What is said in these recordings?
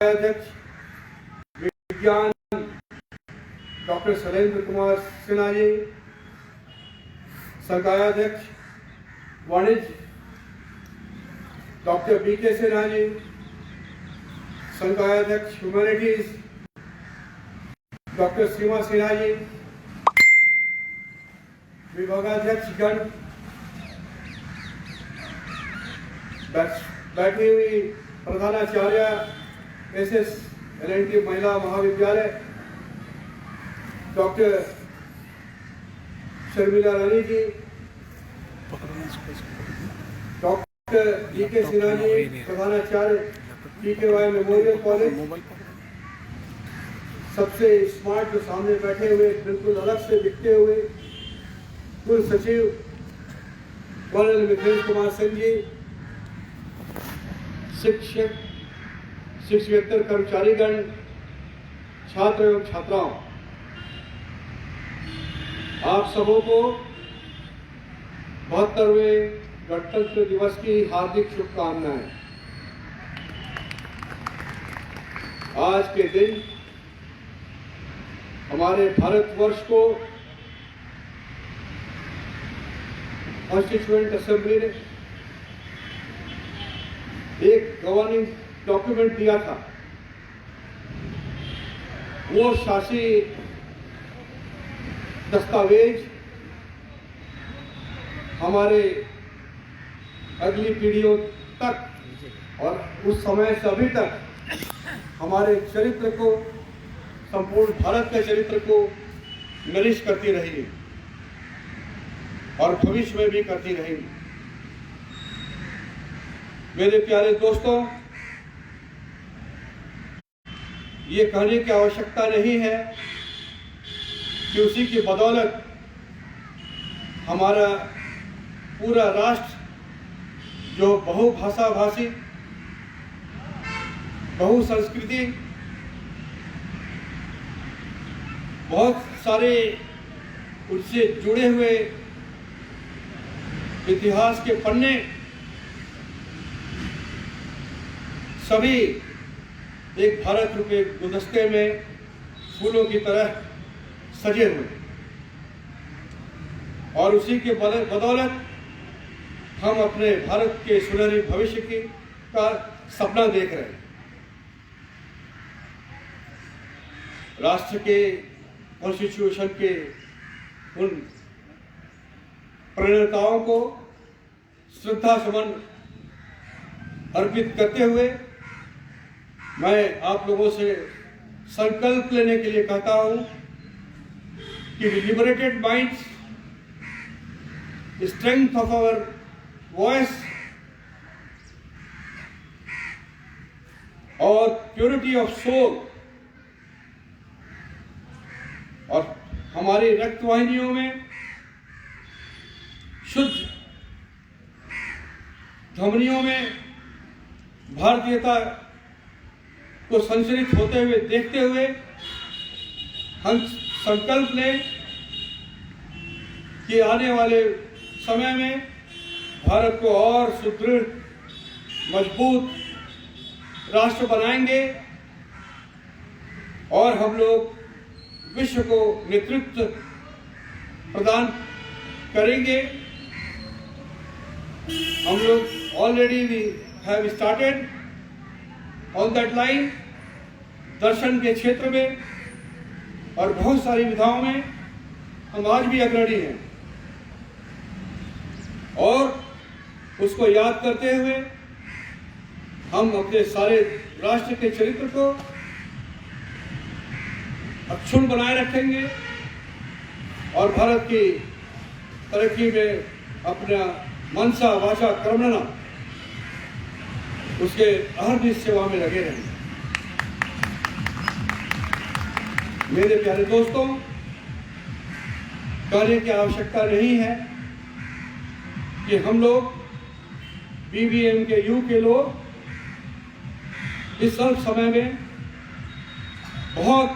अध्यक्ष विज्ञान डॉक्टर शैलेंद्र कुमार सिन्हा जी, संकायाध्यक्ष वाणिज्य doctor BK Sinha ji, संकायाध्यक्ष humanities doctor सीमा सिन्हा जी, विभागाध्यक्ष गण, बैठी हुई प्रधानाचार्य SSLNT महिला महाविद्यालय डॉक्टर शर्मिला रानी जी, डॉक्टर BK सिन्हा जी, प्रधानाचार्य PKY मेमोरियल कॉलेज, सबसे स्मार्ट जो सामने बैठे हुए बिल्कुल अलग से दिखते हुए कुल सचिव कर्नल मिथिलेश कुमार सिंह जी, शिक्षक शिक्षकेतर कर्मचारीगण, छात्र एवं छात्राओं, आप सबों को 72वें गणतंत्र दिवस की हार्दिक शुभकामनाएं। आज के दिन हमारे भारतवर्ष को कॉन्स्टिट्यूएंट असेंबली ने एक गवर्निंग डॉक्यूमेंट दिया था। वो शासी दस्तावेज हमारे अगली पीढ़ियों तक और उस समय से अभी तक हमारे चरित्र को, संपूर्ण भारत के चरित्र को नरिश करती रही और भविष्य में भी करती रहेगी। मेरे प्यारे दोस्तों, ये कहने की आवश्यकता नहीं है कि उसी की बदौलत हमारा पूरा राष्ट्र जो बहुभाषा भाषी, बहुसंस्कृति, बहुत सारे उससे जुड़े हुए इतिहास के पन्ने सभी एक भारत रूपी गुलदस्ते में फूलों की तरह सजे हुए, और उसी के बदौलत हम अपने भारत के सुनहरे भविष्य की का सपना देख रहे हैं। राष्ट्र के कॉन्स्टिट्यूशन के उन प्रणेताओं को श्रद्धा सुमन अर्पित करते हुए मैं आप लोगों से संकल्प लेने के लिए कहता हूं कि liberated minds, strength of our voice और प्योरिटी ऑफ सोल, और हमारी रक्तवाहिनियों में शुद्ध धमनियों में भारतीयता को संचरित होते हुए देखते हुए हम संकल्प लें कि आने वाले समय में भारत को और सुदृढ़, मजबूत राष्ट्र बनाएंगे और हम लोग विश्व को नेतृत्व प्रदान करेंगे। हम लोग already we have started on that line, दर्शन के क्षेत्र में और बहुत सारी विधाओं में हम आज भी अग्रणी हैं, और उसको याद करते हुए हम अपने सारे राष्ट्र के चरित्र को अक्षुण्ण बनाए रखेंगे और भारत की तरक्की में अपना मनसा वाचा कर्मणा उसके अहर्निश सेवा में लगे रहेंगे। मेरे प्यारे दोस्तों, कहने की आवश्यकता नहीं है कि हम लोग BBM के यू के लोग इस अल्प समय में बहुत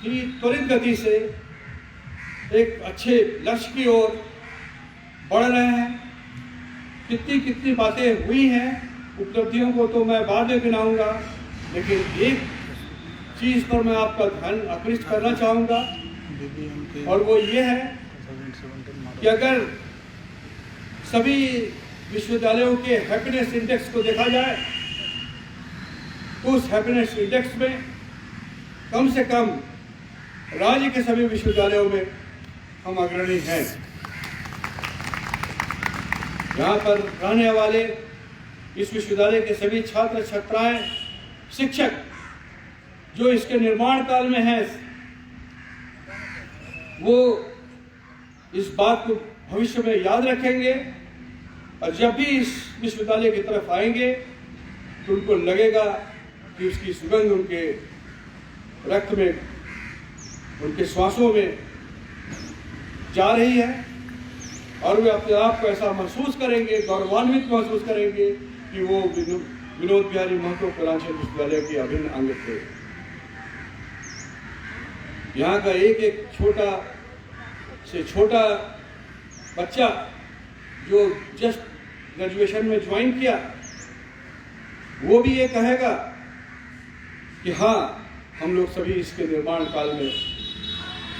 ही त्वरित गति से एक अच्छे लक्ष्य की ओर बढ़ रहे हैं। कितनी बातें हुई हैं, उपलब्धियों को तो मैं बाद में गिनाऊंगा, लेकिन एक चीज़ पर मैं आपका ध्यान आकृष्ट करना चाहूँगा, और वो ये है कि अगर सभी विश्वविद्यालयों के हैप्पीनेस इंडेक्स को देखा जाए तो उस हैप्पीनेस इंडेक्स में कम से कम राज्य के सभी विश्वविद्यालयों में हम अग्रणी हैं। यहाँ पर रहने वाले इस विश्वविद्यालय के सभी छात्र छात्राएं, शिक्षक जो इसके निर्माण काल में हैं, वो इस बात को भविष्य में याद रखेंगे, और जब भी इस विश्वविद्यालय की तरफ आएंगे तो उनको लगेगा कि उसकी सुगंध उनके रक्त में, उनके श्वासों में जा रही है, और वे अपने आप को ऐसा महसूस करेंगे, गौरवान्वित महसूस करेंगे कि वो विनोद बिहारी महतो कलांचल विश्वविद्यालय के अभिन्न अंग थे। यहाँ का एक एक छोटा से छोटा बच्चा जो जस्ट ग्रेजुएशन में ज्वाइन किया, वो भी ये कहेगा कि हाँ, हम लोग सभी इसके निर्माण काल में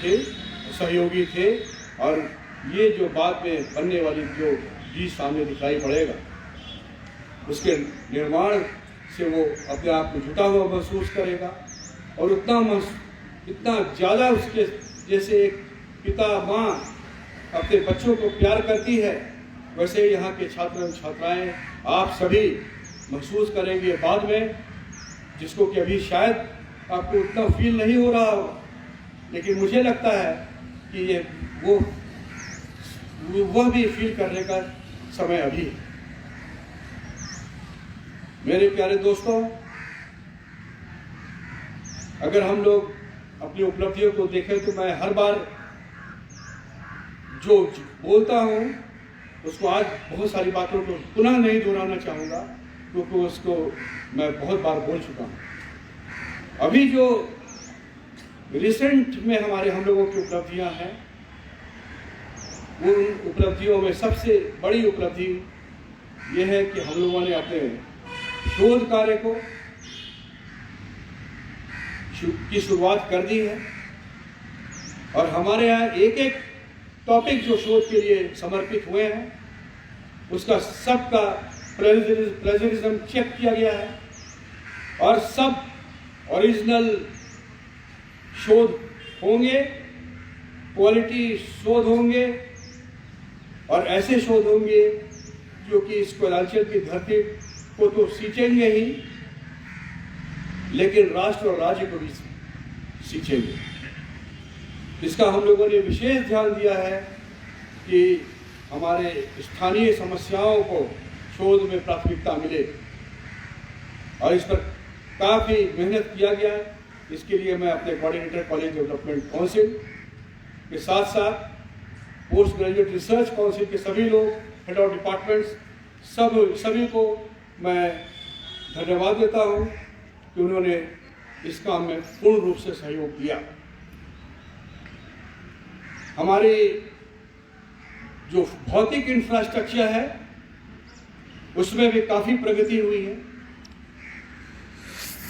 थे, सहयोगी थे, और ये जो बाद में बनने वाली जो चीज सामने दिखाई पड़ेगा, उसके निर्माण से वो अपने आप को जुटा हुआ महसूस करेगा, और इतना ज़्यादा उसके जैसे एक पिता माँ अपने बच्चों को प्यार करती है, वैसे यहाँ के छात्र छात्राएं आप सभी महसूस करेंगे बाद में, जिसको कि अभी शायद आपको उतना फील नहीं हो रहा हो, लेकिन मुझे लगता है कि ये वह भी फील करने का समय अभी है। मेरे प्यारे दोस्तों, अगर हम लोग अपनी उपलब्धियों को देखें तो मैं हर बार जो बोलता हूँ उसको आज बहुत सारी बातों को पुनः नहीं दोहराना चाहूँगा, क्योंकि उसको मैं बहुत बार बोल चुका हूँ। अभी जो रिसेंट में हम लोगों की उपलब्धियाँ हैं, उन उपलब्धियों में सबसे बड़ी उपलब्धि ये है कि हम लोगों ने अपने शोध कार्य की शुरुआत कर दी है, और हमारे यहाँ एक एक टॉपिक जो शोध के लिए समर्पित हुए हैं, उसका सबका प्लेजरिज्म चेक किया गया है, और सब ओरिजिनल शोध होंगे, क्वालिटी शोध होंगे, और ऐसे शोध होंगे जो कि इस कोयलांचल की धरती को तो सींचेंगे ही, लेकिन राष्ट्र और राज्य को भी सींचेंगे। इसका हम लोगों ने विशेष ध्यान दिया है कि हमारे स्थानीय समस्याओं को शोध में प्राथमिकता मिले, और इस पर काफ़ी मेहनत किया गया है। इसके लिए मैं अपने कोऑर्डिनेटर कॉलेज डेवलपमेंट काउंसिल के साथ साथ पोस्ट ग्रेजुएट रिसर्च काउंसिल के सभी लोग, हेड ऑफ डिपार्टमेंट्स, सभी को मैं धन्यवाद देता हूँ कि उन्होंने इस काम में पूर्ण रूप से सहयोग दिया। हमारी जो भौतिक इंफ्रास्ट्रक्चर है उसमें भी काफ़ी प्रगति हुई है।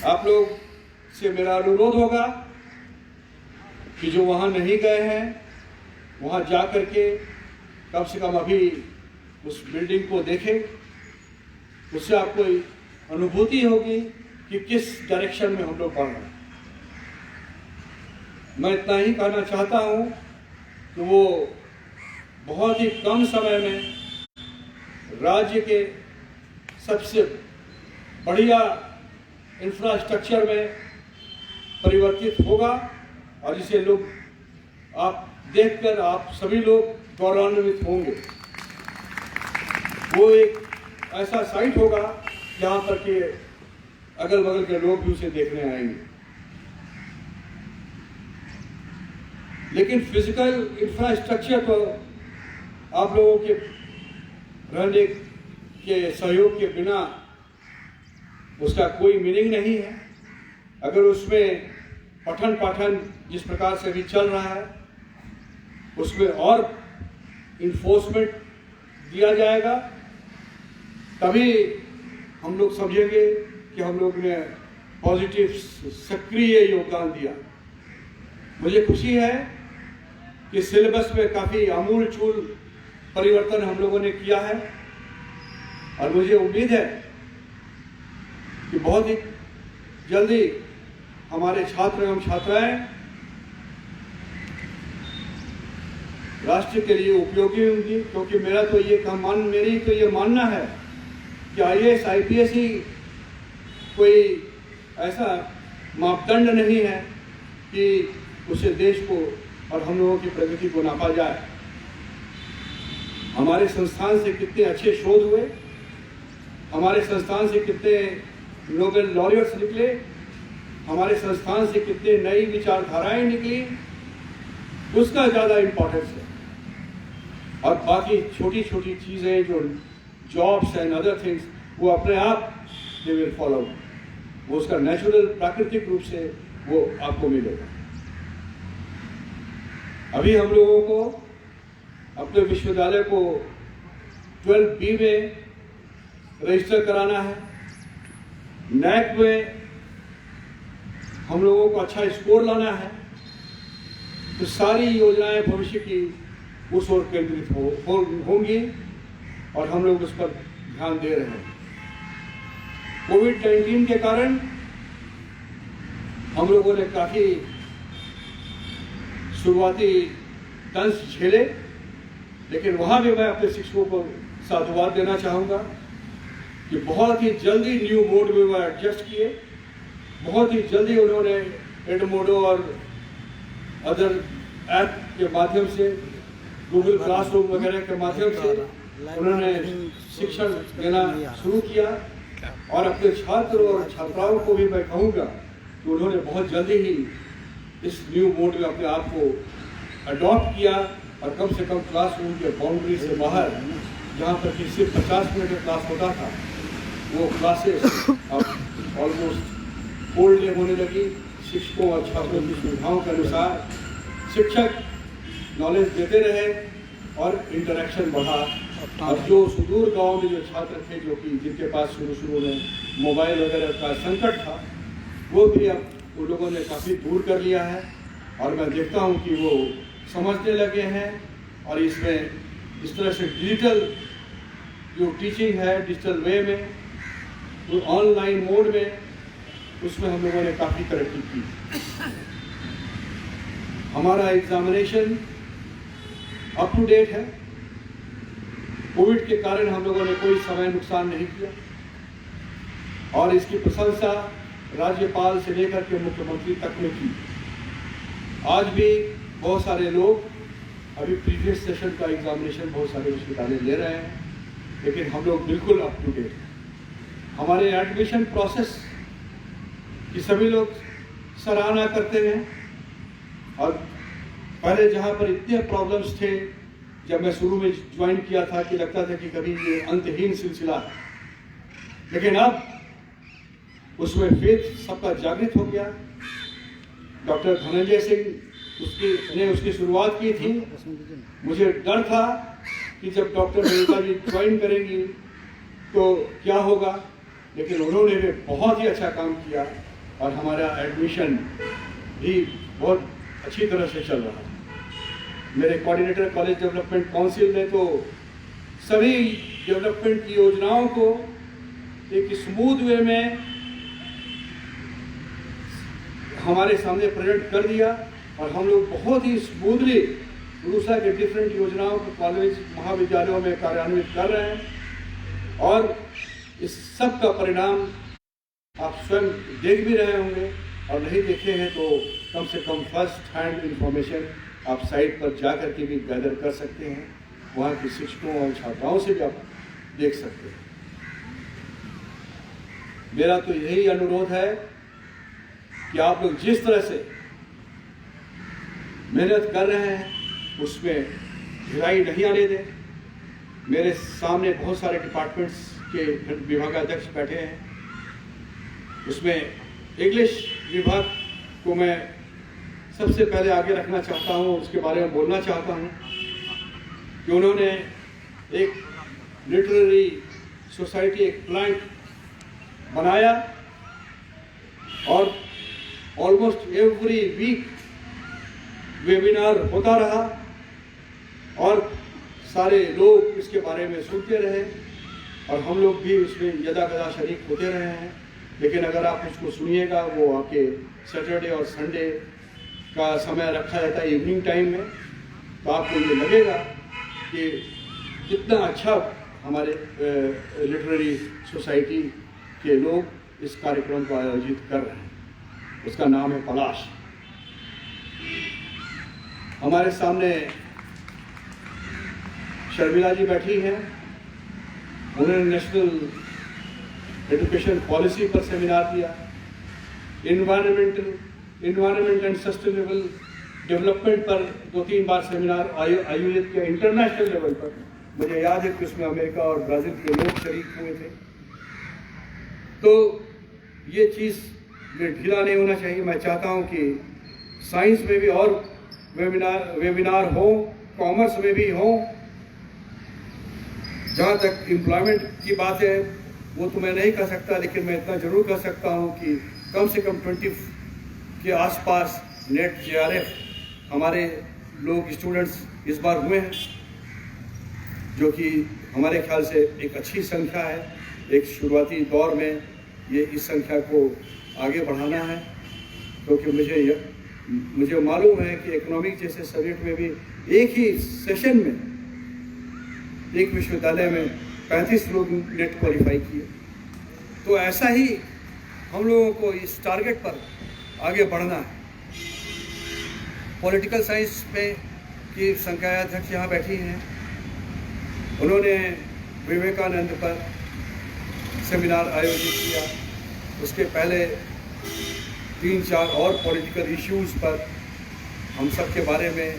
आप लोग से मेरा अनुरोध होगा कि जो वहाँ नहीं गए हैं, वहाँ जा कर के कम से कम अभी उस बिल्डिंग को देखें, उससे आपको अनुभूति होगी कि किस डायरेक्शन में हम लोग बढ़ रहे हैं। मैं इतना ही कहना चाहता हूँ कि वो बहुत ही कम समय में राज्य के सबसे बढ़िया इंफ्रास्ट्रक्चर में परिवर्तित होगा, और जिसे लोग आप देखकर आप सभी लोग गौरवान्वित होंगे। वो एक ऐसा साइट होगा जहाँ पर के अगल बगल के लोग भी उसे देखने आएंगे। लेकिन फिजिकल इंफ्रास्ट्रक्चर तो आप लोगों के रहने के सहयोग के बिना उसका कोई मीनिंग नहीं है। अगर उसमें पठन पाठन जिस प्रकार से अभी चल रहा है, उसमें और इन्फोर्समेंट दिया जाएगा, तभी हम लोग समझेंगे कि हम लोग ने पॉजिटिव सक्रिय योगदान दिया। मुझे खुशी है कि सिलेबस में काफ़ी आमूल-चूल परिवर्तन हम लोगों ने किया है और मुझे उम्मीद है कि बहुत ही जल्दी हमारे छात्र एवं छात्राएं राष्ट्र के लिए उपयोगी होंगी, क्योंकि मेरी तो ये मानना है कि IAS IPS ही कोई ऐसा मापदंड नहीं है कि उसे देश को और हम लोगों की प्रगति को नापा जाए। हमारे संस्थान से कितने अच्छे शोध हुए, हमारे संस्थान से कितने नोबेल लॉरियट्स निकले, हमारे संस्थान से कितने नई विचारधाराएं निकली, उसका ज़्यादा इम्पोर्टेंस है। और बाकी छोटी छोटी चीज़ें जो जॉब्स एंड अदर थिंग्स, वो अपने आप दे विल फॉलो, वो उसका नेचुरल प्राकृतिक रूप से वो आपको मिलेगा। अभी हम लोगों को अपने विश्वविद्यालय को 12B में रजिस्टर कराना है। NAC में हम लोगों को अच्छा स्कोर लाना है। तो सारी योजनाएं भविष्य की उस ओर केंद्रित होंगी और हम लोग उस पर ध्यान दे रहे हैं। कोविड-19 के कारण हम लोगों ने काफ़ी शुरुआती दंश झेले, लेकिन वहाँ भी मैं अपने शिक्षकों को साधुवाद देना चाहूँगा कि बहुत ही जल्दी न्यू मोड में वो एडजस्ट किए, बहुत ही जल्दी उन्होंने एडमोडो और अदर ऐप के माध्यम से, गूगल क्लासरूम वगैरह के माध्यम से उन्होंने शिक्षण देना शुरू किया। और अपने छात्र और छात्राओं को भी मैं कहूँगा कि उन्होंने बहुत जल्दी ही इस न्यू मोड में अपने आप को अडॉप्ट किया और कम से कम क्लासरूम के बाउंड्री से बाहर, जहाँ पर कि सिर्फ 50 मिनट का क्लास होता था, वो क्लासेस अब ऑलमोस्ट फुल डे होने लगी। शिक्षकों और छात्रों की सुविधाओं के अनुसार शिक्षक नॉलेज देते रहे और इंटरेक्शन बढ़ा। अब जो सुदूर गांव में जो छात्र थे, जो कि जिनके पास शुरू में मोबाइल वगैरह का संकट था, वो भी अब उन लोगों ने काफ़ी दूर कर लिया है और मैं देखता हूँ कि वो समझने लगे हैं। और इसमें इस तरह से डिजिटल जो टीचिंग है, डिजिटल वे में, तो ऑनलाइन मोड में, उसमें हम लोगों ने काफ़ी तरक्की की। हमारा एग्जामिनेशन अप टू डेट है। कोविड के कारण हम लोगों ने कोई समय नुकसान नहीं किया और इसकी प्रशंसा राज्यपाल से लेकर के मुख्यमंत्री तक ने की। आज भी बहुत सारे लोग अभी प्रीवियस सेशन का एग्जामिनेशन बहुत सारे विश्वविद्यालय ले रहे हैं, लेकिन हम लोग बिल्कुल अप टू डेट हैं। हमारे एडमिशन प्रोसेस की सभी लोग सराहना करते हैं और पहले जहाँ पर इतने प्रॉब्लम्स थे, जब मैं शुरू में ज्वाइन किया था कि लगता था कि कभी ये अंतहीन सिलसिला है, लेकिन अब उसमें फेथ सबका जागृत हो गया। डॉक्टर धनंजय सिंह ने उसकी शुरुआत की थी। मुझे डर था कि जब डॉक्टर मेहता जी ज्वाइन करेंगी तो क्या होगा, लेकिन उन्होंने भी बहुत ही अच्छा काम किया और हमारा एडमिशन भी बहुत अच्छी तरह से चल रहा है। मेरे कोऑर्डिनेटर कॉलेज डेवलपमेंट काउंसिल ने तो सभी डेवलपमेंट की योजनाओं को एक स्मूथ वे में हमारे सामने प्रेजेंट कर दिया और हम लोग बहुत ही स्मूथली उड़ीसा के डिफरेंट योजनाओं को कॉलेज महाविद्यालयों में कार्यान्वित कर रहे हैं और इस सब का परिणाम आप स्वयं देख भी रहे होंगे और नहीं देखे हैं तो कम से कम फर्स्ट हैंड इंफॉर्मेशन आप साइट पर जा कर के भी गैदर कर सकते हैं। वहाँ के शिक्षकों और छात्राओं से भी आप देख सकते हैं। मेरा तो यही अनुरोध है कि आप लोग जिस तरह से मेहनत कर रहे हैं उसमें ढिलाई नहीं आने दें। मेरे सामने बहुत सारे डिपार्टमेंट्स के विभागाध्यक्ष बैठे हैं, उसमें इंग्लिश विभाग को मैं सबसे पहले आगे रखना चाहता हूँ, उसके बारे में बोलना चाहता हूँ कि उन्होंने एक लिटरेरी सोसाइटी, एक प्लांट बनाया और ऑलमोस्ट एवरी वीक वेबिनार होता रहा और सारे लोग इसके बारे में सुनते रहे और हम लोग भी उसमें यदाकदा शरीक होते रहे हैं। लेकिन अगर आप उसको सुनिएगा, वो आपके सैटरडे और संडे का समय रखा जाता है इवनिंग टाइम में, तो आपको ये लगेगा कि कितना अच्छा हमारे लिटरेरी सोसाइटी के लोग इस कार्यक्रम को आयोजित कर रहे हैं। उसका नाम है पलाश। हमारे सामने शर्मिला जी बैठी हैं। उन्होंने नेशनल एजुकेशन पॉलिसी पर सेमिनार दिया, इन्वायरमेंट एंड सस्टेनेबल डेवलपमेंट पर 2-3 बार सेमिनार आयोजित किया इंटरनेशनल लेवल पर। मुझे याद है कि उसमें अमेरिका और ब्राज़ील के लोग शरीक हुए थे। तो ये चीज़ में ढीला नहीं होना चाहिए। मैं चाहता हूँ कि साइंस में भी और वेबिनार हो, कॉमर्स में भी हो। जहाँ तक एम्प्लॉयमेंट की बात है वो तो मैं नहीं कर सकता, लेकिन मैं इतना ज़रूर कर सकता हूँ कि कम से कम 20 के आसपास नेट JRF हमारे लोग स्टूडेंट्स इस बार हुए हैं, जो कि हमारे ख्याल से एक अच्छी संख्या है। एक शुरुआती दौर में ये इस संख्या को आगे बढ़ाना है, क्योंकि मुझे मालूम है कि इकोनॉमिक जैसे सब्जेक्ट में भी एक ही सेशन में एक विश्वविद्यालय में 35 लोग नेट क्वालिफाई किए। तो ऐसा ही हम लोगों को इस टारगेट पर आगे बढ़ना है। पॉलिटिकल साइंस में की संकायाध्यक्ष यहाँ बैठी हैं, उन्होंने विवेकानंद पर सेमिनार आयोजित किया। उसके पहले 3-4 और पॉलिटिकल इश्यूज़ पर हम सब के बारे में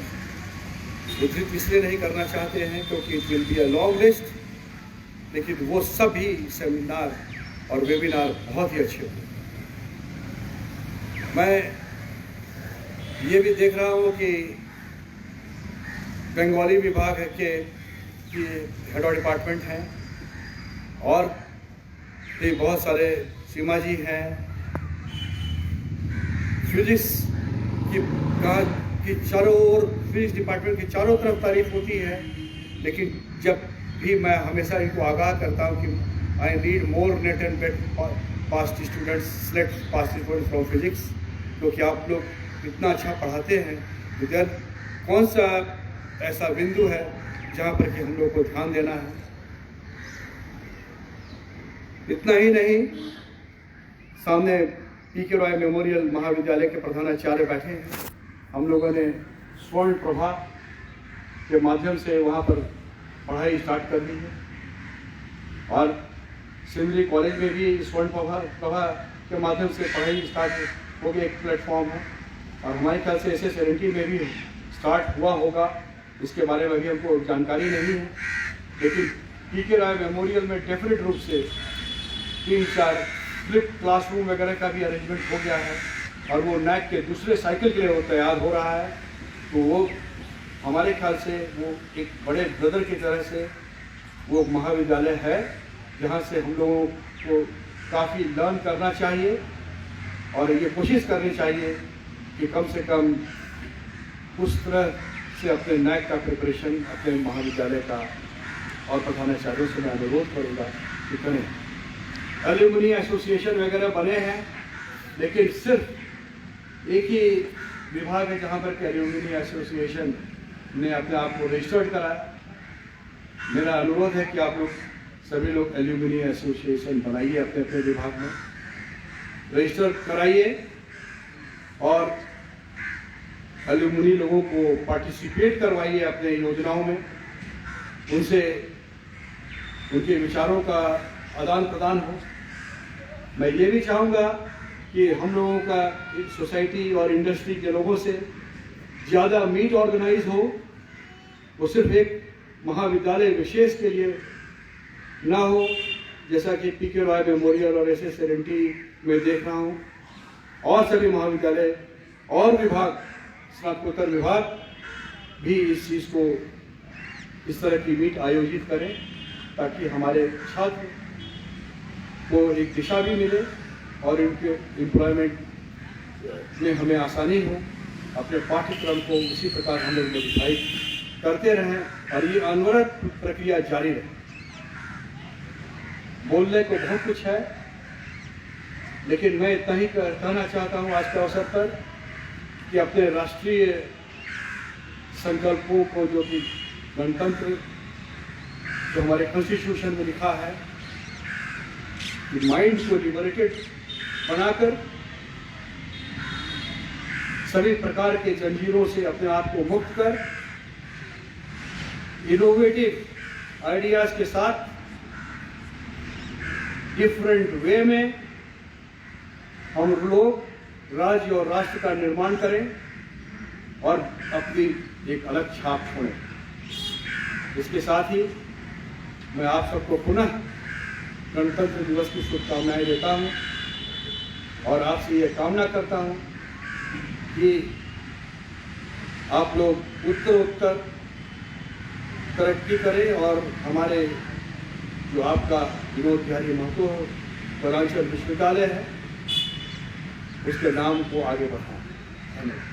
उद्धृत इसलिए नहीं करना चाहते हैं क्योंकि it will be a long list, लेकिन वो सभी सेमिनार और वेबिनार बहुत ही अच्छे हुए। मैं ये भी देख रहा हूँ कि बंगाली विभाग के हेड ऑफ डिपार्टमेंट हैं और भी बहुत सारे सीमा जी हैं। फिजिक्स की चारों ओर, फिजिक्स डिपार्टमेंट की चारों तरफ तारीफ होती है, लेकिन जब भी मैं हमेशा इनको आगाह करता हूँ कि I need more net and bet past students, select past students from physics, क्योंकि आप लोग इतना अच्छा पढ़ाते हैं। तो कौन सा ऐसा बिंदु है जहाँ पर कि हम लोग को ध्यान देना है। इतना ही नहीं, सामने PK रॉय मेमोरियल महाविद्यालय के प्रधानाचार्य बैठे हैं। हम लोगों ने स्वर्ण प्रभा के माध्यम से वहाँ पर पढ़ाई स्टार्ट कर दी है और सिंदरी कॉलेज में भी स्वर्ण प्रभा के माध्यम से पढ़ाई स्टार्ट हो गई, एक प्लेटफॉर्म है। और हमारे ख्याल से SS-LNT में भी स्टार्ट हुआ होगा, इसके बारे में भी हमको जानकारी नहीं है। लेकिन PK रॉय मेमोरियल में डेफिनेट रूप से 3-4 फ्लिप क्लासरूम वगैरह का भी अरेंजमेंट हो गया है और वो NAAC के दूसरे साइकिल के लिए वो तैयार हो रहा है। तो वो हमारे ख्याल से वो एक बड़े ब्रदर की तरह से वो महाविद्यालय है जहाँ से हम लोगों को काफ़ी लर्न करना चाहिए और ये कोशिश करनी चाहिए कि कम से कम उस तरह से अपने NAAC का प्रिपरेशन अपने महाविद्यालय का और प्रधानाचार्यों से मैं अनुरोध करूँगा कि करें। एल्यूमिनी एसोसिएशन वगैरह बने हैं, लेकिन सिर्फ एक ही विभाग है जहाँ पर एल्यूमिनी एसोसिएशन ने अपने आप को रजिस्टर्ड कराया। मेरा अनुरोध है कि आप लोग सभी लोग एल्यूमिनी एसोसिएशन बनाइए, अपने अपने विभाग में रजिस्टर कराइए और एल्यूमिनी लोगों को पार्टिसिपेट करवाइए अपने योजनाओं में। उनसे उनके विचारों का आदान प्रदान हो। मैं ये भी चाहूँगा कि हम लोगों का सोसाइटी और इंडस्ट्री के लोगों से ज़्यादा मीट ऑर्गेनाइज हो, वो सिर्फ एक महाविद्यालय विशेष के लिए ना हो, जैसा कि PK रॉय मेमोरियल और SS-LNT में देख रहा हूँ। और सभी महाविद्यालय और विभाग, स्नातकोत्तर विभाग भी इस चीज़ को, इस तरह की मीट आयोजित करें ताकि हमारे छात्र को एक दिशा भी मिले और इनके एम्प्लॉयमेंट में हमें आसानी हो। अपने पाठ्यक्रम को उसी प्रकार हम लोग मॉडिफाई करते रहें और ये अनवरत प्रक्रिया जारी रहे। बोलने को बहुत कुछ है, लेकिन मैं इतना ही कहना चाहता हूँ आज के अवसर पर कि अपने राष्ट्रीय संकल्पों को, जो कि गणतंत्र जो हमारे कॉन्स्टिट्यूशन में लिखा है कि माइंड को लिबरेटेड बनाकर सभी प्रकार के जंजीरों से अपने आप को मुक्त कर इनोवेटिव आइडियाज के साथ डिफरेंट वे में हम लोग राज्य और राष्ट्र का निर्माण करें और अपनी एक अलग छाप छोड़ें। इसके साथ ही मैं आप सबको पुनः गणतंत्र दिवस की शुभकामनाएं देता हूं और आपसे ये कामना करता हूं कि आप लोग उत्तर तरक्की करें और हमारे जो आपका विनोद बिहारी महतो वनांचल विश्वविद्यालय है उसके नाम को आगे बढ़ाएं। धन्यवाद।